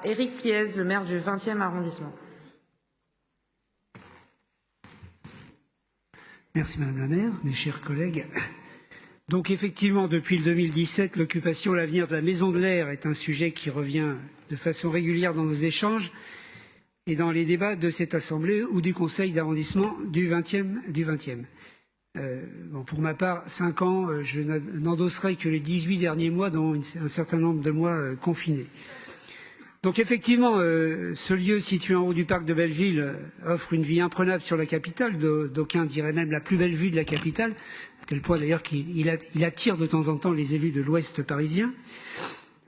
Éric Piez, le maire du 20e arrondissement. Merci Madame la maire, mes chers collègues. Donc effectivement, depuis le 2017, l'occupation, l'avenir de la Maison de l'Air est un sujet qui revient de façon régulière dans nos échanges et dans les débats de cette Assemblée ou du Conseil d'arrondissement du 20e. Bon, pour ma part, 5 ans, je n'endosserai que les 18 derniers mois, dont un certain nombre de mois confinés. Donc effectivement, ce lieu situé en haut du parc de Belleville offre une vue imprenable sur la capitale, d'aucuns diraient même la plus belle vue de la capitale, à tel point d'ailleurs qu'il attire de temps en temps les élus de l'Ouest parisien.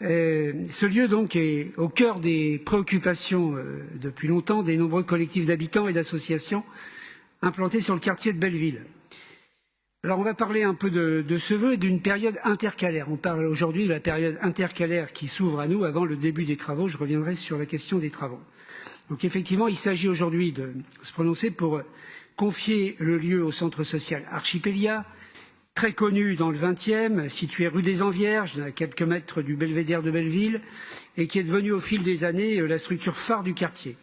Ce lieu donc est au cœur des préoccupations depuis longtemps des nombreux collectifs d'habitants et d'associations implantés sur le quartier de Belleville. Alors on va parler un peu de ce vœu et d'une période intercalaire. On parle aujourd'hui de la période intercalaire qui s'ouvre à nous avant le début des travaux. Je reviendrai sur la question des travaux. Donc effectivement, il s'agit aujourd'hui de se prononcer pour confier le lieu au centre social Archipélia, très connu dans le 20e, situé rue des Envierges, à quelques mètres du belvédère de Belleville, et qui est devenu au fil des années la structure phare du quartier,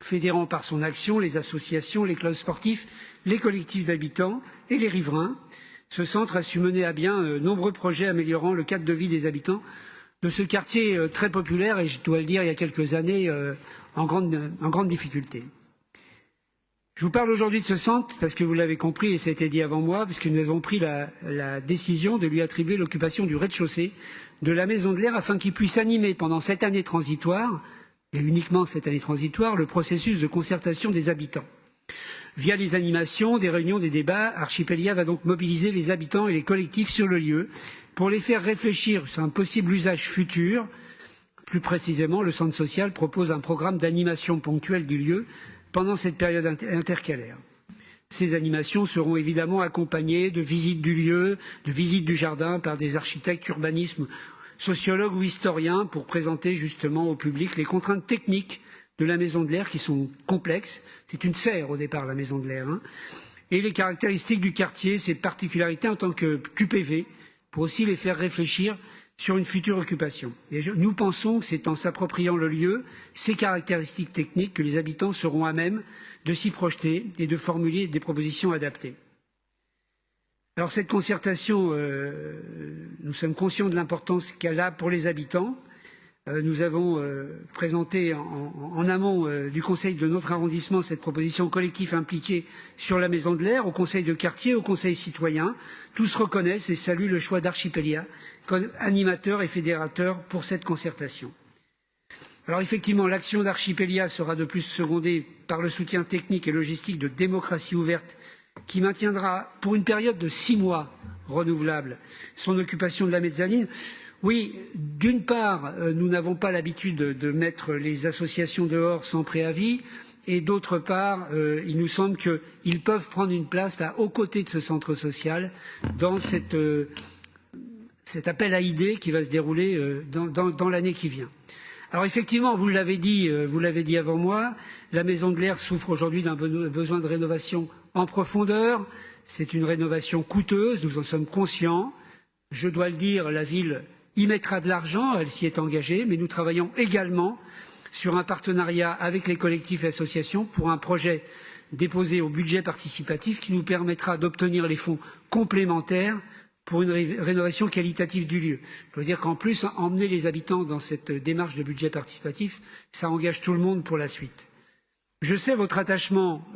fédérant par son action les associations, les clubs sportifs, les collectifs d'habitants et les riverains. Ce centre a su mener à bien nombreux projets améliorant le cadre de vie des habitants de ce quartier très populaire et, je dois le dire, il y a quelques années, en grande difficulté. Je vous parle aujourd'hui de ce centre parce que vous l'avez compris et ça a été dit avant moi, puisque nous avons pris la décision de lui attribuer l'occupation du rez-de-chaussée de la Maison de l'Air afin qu'il puisse animer pendant cette année transitoire, et uniquement cette année transitoire, le processus de concertation des habitants. Via les animations, des réunions, des débats, Archipélia va donc mobiliser les habitants et les collectifs sur le lieu pour les faire réfléchir sur un possible usage futur. Plus précisément, le centre social propose un programme d'animation ponctuelle du lieu pendant cette période intercalaire. Ces animations seront évidemment accompagnées de visites du lieu, de visites du jardin par des architectes, urbanistes, sociologues ou historiens pour présenter justement au public les contraintes techniques de la Maison de l'Air qui sont complexes. C'est une serre au départ, la Maison de l'Air. Et les caractéristiques du quartier, ses particularités en tant que QPV, pour aussi les faire réfléchir sur une future occupation. Et nous pensons que c'est en s'appropriant le lieu, ses caractéristiques techniques, que les habitants seront à même de s'y projeter et de formuler des propositions adaptées. Alors cette concertation, nous sommes conscients de l'importance qu'elle a pour les habitants. Nous avons présenté en amont du conseil de notre arrondissement cette proposition collective impliquée sur la Maison de l'Air, au conseil de quartier, au conseil citoyen. Tous reconnaissent et saluent le choix d'Archipélia comme animateur et fédérateur pour cette concertation. Alors effectivement, l'action d'Archipélia sera de plus secondée par le soutien technique et logistique de Démocratie Ouverte qui maintiendra pour une période de 6 mois renouvelable son occupation de la mezzanine. Oui, d'une part, nous n'avons pas l'habitude de mettre les associations dehors sans préavis, et d'autre part, il nous semble qu'ils peuvent prendre une place là, aux côtés de ce centre social, dans cet appel à idées qui va se dérouler dans l'année qui vient. Alors effectivement, vous l'avez dit avant moi, la Maison de l'Air souffre aujourd'hui d'un besoin de rénovation en profondeur. C'est une rénovation coûteuse, nous en sommes conscients. Je dois le dire, la ville y mettra de l'argent, elle s'y est engagée, mais nous travaillons également sur un partenariat avec les collectifs et associations pour un projet déposé au budget participatif qui nous permettra d'obtenir les fonds complémentaires pour une rénovation qualitative du lieu. Je dois dire qu'en plus, emmener les habitants dans cette démarche de budget participatif, ça engage tout le monde pour la suite. Je sais votre attachement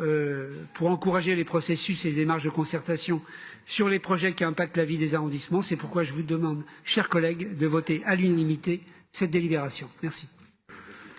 pour encourager les processus et les démarches de concertation sur les projets qui impactent la vie des arrondissements. C'est pourquoi je vous demande, chers collègues, de voter à l'unanimité cette délibération. Merci.